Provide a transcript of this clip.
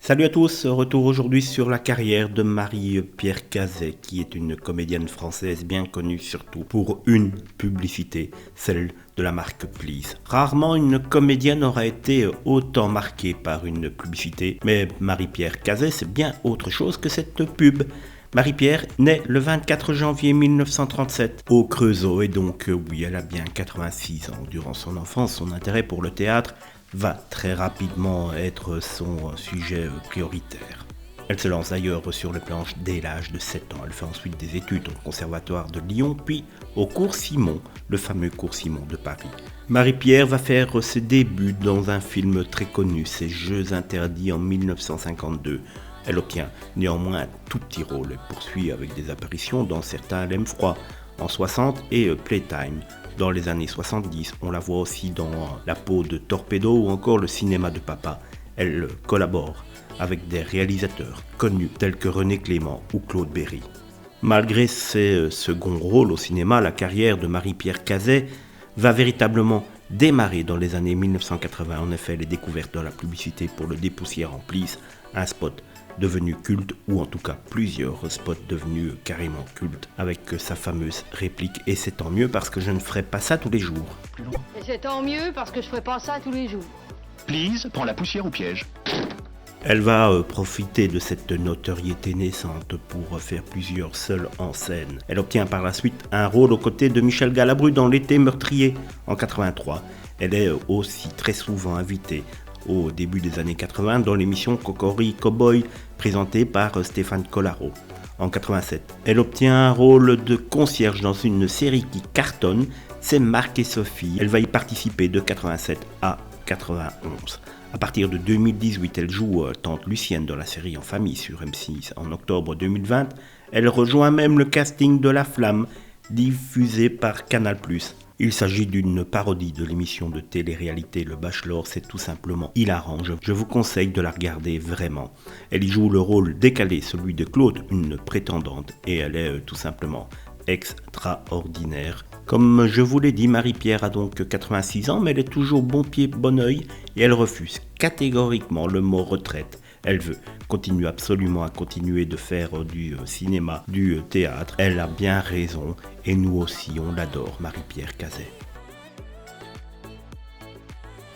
Salut à tous, retour aujourd'hui sur la carrière de Marie-Pierre Cazet, qui est une comédienne française bien connue surtout pour une publicité, celle de la marque Please. Rarement une comédienne aura été autant marquée par une publicité, mais Marie-Pierre Cazet c'est bien autre chose que cette pub. Marie-Pierre naît le 24 janvier 1937 au Creusot et donc oui, elle a bien 86 ans. Durant son enfance, son intérêt pour le théâtre va très rapidement être son sujet prioritaire. Elle se lance d'ailleurs sur les planches dès l'âge de 7 ans. Elle fait ensuite des études au conservatoire de Lyon, puis au cours Simon, le fameux cours Simon de Paris. Marie-Pierre va faire ses débuts dans un film très connu, C'est Jeux interdits en 1952. Elle obtient néanmoins un tout petit rôle et poursuit avec des apparitions dans certains L'aime froid en 60 et Playtime. Dans les années 70, on la voit aussi dans La peau de Torpedo ou encore Le cinéma de papa. Elle collabore avec des réalisateurs connus tels que René Clément ou Claude Berry. Malgré ses seconds rôles au cinéma, la carrière de Marie-Pierre Cazet va véritablement démarrer dans les années 1980. En effet, elle est découverte dans la publicité pour le dépoussière en Please, un spot devenu culte, ou en tout cas plusieurs spots devenus carrément cultes, avec sa fameuse réplique « Et c'est tant mieux parce que je ne ferai pas ça tous les jours ». Et c'est tant mieux parce que je ferai pas ça tous les jours. Please prend la poussière au piège. Elle va profiter de cette notoriété naissante pour faire plusieurs seuls en scène. Elle obtient par la suite un rôle aux côtés de Michel Galabru dans L'été meurtrier en 83. Elle est aussi très souvent invitée au début des années 80 dans l'émission Cocori Cowboy présentée par Stéphane Collaro. En 87, elle obtient un rôle de concierge dans une série qui cartonne, c'est Marc et Sophie. Elle va y participer de 87 à 91. À partir de 2018, elle joue Tante Lucienne dans la série En famille sur M6. En octobre 2020, elle rejoint même le casting de La Flamme, diffusé par Canal+. Il s'agit d'une parodie de l'émission de télé-réalité Le Bachelor, c'est tout simplement hilarant. Je vous conseille de la regarder vraiment. Elle y joue le rôle décalé, celui de Claude, une prétendante, et elle est tout simplement extraordinaire. Comme je vous l'ai dit, Marie-Pierre a donc 86 ans, mais elle est toujours bon pied, bon oeil, et elle refuse catégoriquement le mot retraite. Elle veut continuer absolument à continuer de faire du cinéma, du théâtre. Elle a bien raison, et nous aussi, on l'adore, Marie-Pierre Cazet.